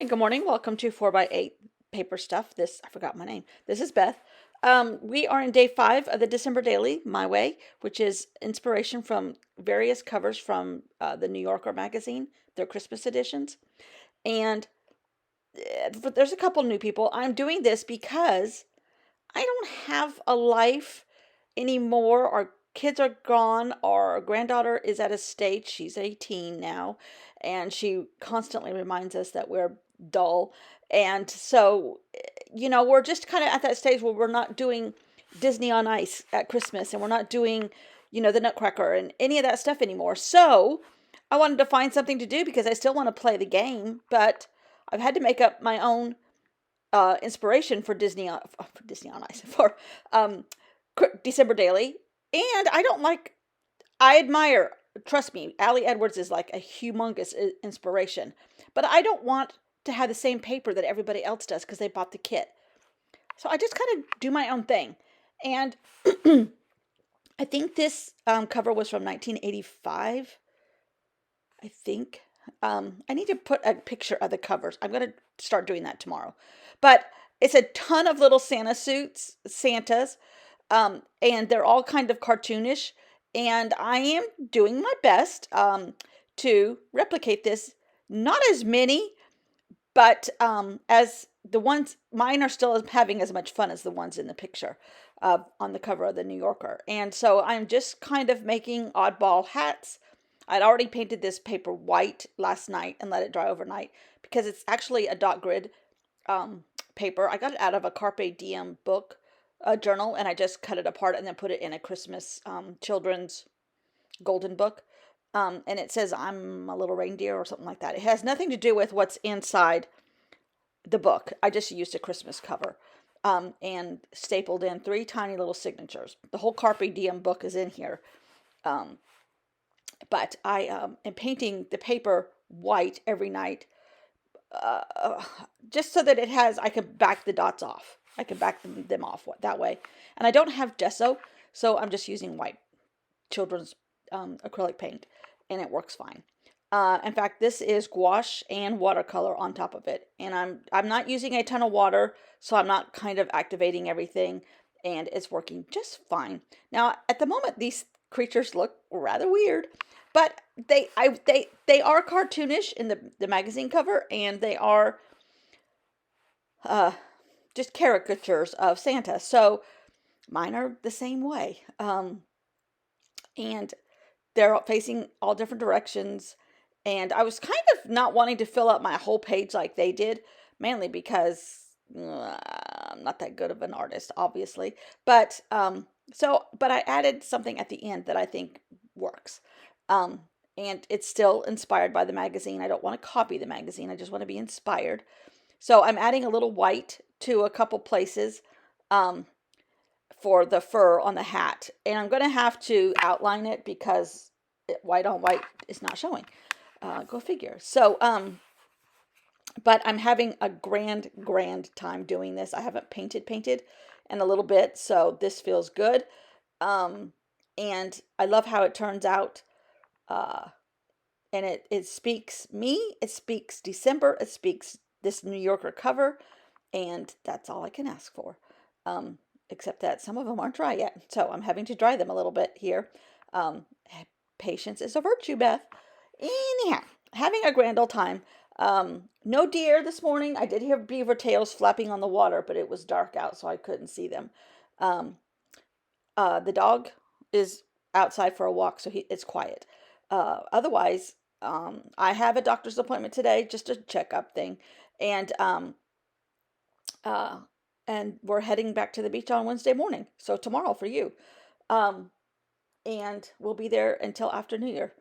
And good morning. Welcome to 4 by 8 Paper Stuff. I forgot my name. This is Beth. We are in day 5 of the December Daily, My Way, which is inspiration from various covers from the New Yorker magazine, their Christmas editions. And there's a couple new people. I'm doing this because I don't have a life anymore. Our kids are gone. Our granddaughter is at a stage. She's 18 now, and she constantly reminds us that we're dull. And so, we're just kind of at that stage where we're not doing Disney on Ice at Christmas, and we're not doing, the Nutcracker and any of that stuff anymore. So, I wanted to find something to do because I still want to play the game, but I've had to make up my own inspiration for Disney on Ice for um, December Daily. And I admire, trust me, Ali Edwards is like a humongous inspiration. But I don't want to have the same paper that everybody else does because they bought the kit. So I just kind of do my own thing. And I think this cover was from 1985. I think. I need to put a picture of the covers. I'm going to start doing that tomorrow. But it's a ton of little Santas, and they're all kind of cartoonish. And I am doing my best to replicate this. Not as many, but as the ones, mine are still having as much fun as the ones in the picture on the cover of the New Yorker. And so I'm just kind of making oddball hats. I'd already painted this paper white last night and let it dry overnight because it's actually a dot grid paper. I got it out of a Carpe Diem book, a journal, and I just cut it apart and then put it in a Christmas children's golden book. And it says, "I'm a little reindeer," or something like that. It has nothing to do with what's inside the book. I just used a Christmas cover and stapled in 3 tiny little signatures. The whole Carpe Diem book is in here. Um, but I am painting the paper white every night uh, just so that I can back the dots off. I can back them off that way. And I don't have gesso, so I'm just using white children's acrylic paint, and it works fine. In fact, this is gouache and watercolor on top of it, and I'm not using a ton of water, so I'm not kind of activating everything, and it's working just fine. Now, at the moment, these creatures look rather weird, but they are cartoonish in the magazine cover, and they are uh, just caricatures of Santa. So mine are the same way, and they're facing all different directions. And I was kind of not wanting to fill up my whole page like they did, mainly because I'm not that good of an artist, obviously. But I added something at the end that I think works. Um, and it's still inspired by the magazine. I don't want to copy the magazine. I just want to be inspired. So I'm adding a little white to a couple places. Um, for the fur on the hat. And I'm going to have to outline it because white on white is not showing. Go figure. But I'm having a grand time doing this. I haven't painted in a little bit, so this feels good. Um, and I love how it turns out. Uh, and it speaks me, it speaks December, it speaks this New Yorker cover, and that's all I can ask for. Um, Except that some of them aren't dry yet, so I'm having to dry them a little bit here. Um, Patience is a virtue, Beth. Anyhow, having a grand old time. No deer this morning. I did hear beaver tails flapping on the water, but it was dark out, so I couldn't see them. Um, the dog is outside for a walk, so it's quiet. Otherwise, I have a doctor's appointment today, just a checkup thing, and uh, and we're heading back to the beach on Wednesday morning. So tomorrow for you, um, and we'll be there until after New Year.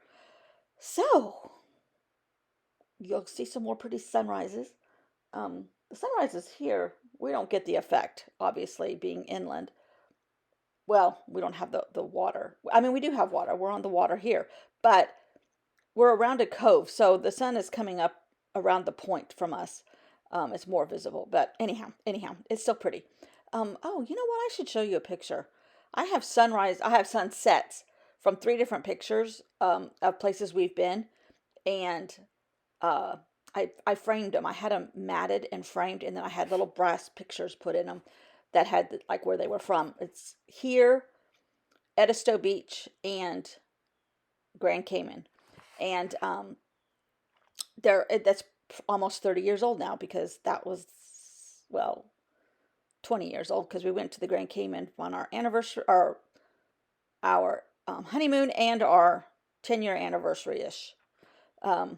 So you'll see some more pretty sunrises. The sunrises here, we don't get the effect, obviously, being inland. Well, we don't have the water. I mean, we do have water. We're on the water here, but we're around a cove, so the sun is coming up around the point from us. It's more visible, but anyhow, it's still pretty. Oh, you know what? I should show you a picture. I have sunsets from 3 different pictures of places we've been, and uh, I framed them. I had them matted and framed, and then I had little brass pictures put in them that had like where they were from. It's here, Edisto Beach, and Grand Cayman, and that's almost 30 years old now, because that was, well, 20 years old, because we went to the Grand Cayman on our anniversary, or our honeymoon, and our 10-year anniversary ish. It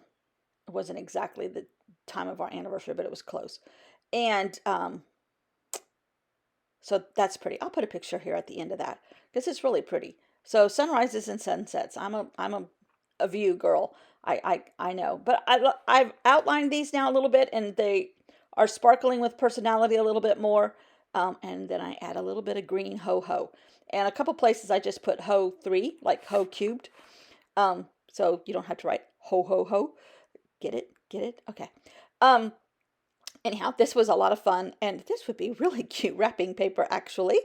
wasn't exactly the time of our anniversary, but it was close. And so that's pretty. I'll put a picture here at the end of that because it's really pretty. So sunrises and sunsets. I'm a view girl. I know, but I've outlined these now a little bit, and they are sparkling with personality a little bit more. And then I add a little bit of green ho ho, and a couple places I just put ho 3, like ho cubed. So you don't have to write ho ho ho. Get it? Get it? Okay. Um, Anyhow, this was a lot of fun, and this would be really cute wrapping paper, actually.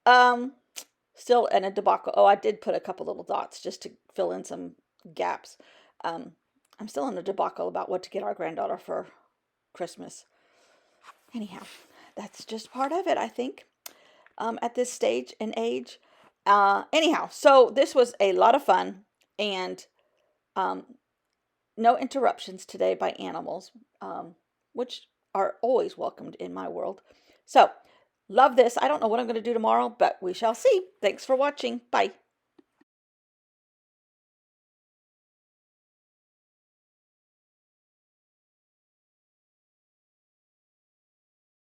Um, Still in a debacle. Oh, I did put a couple little dots just to fill in some gaps. Um, I'm still in a debacle about what to get our granddaughter for Christmas. Anyhow, that's just part of it, I think, at this stage and age. Anyhow, so this was a lot of fun, and um, no interruptions today by animals, which are always welcomed in my world. So, love this. I don't know what I'm going to do tomorrow, but we shall see. Thanks for watching. Bye.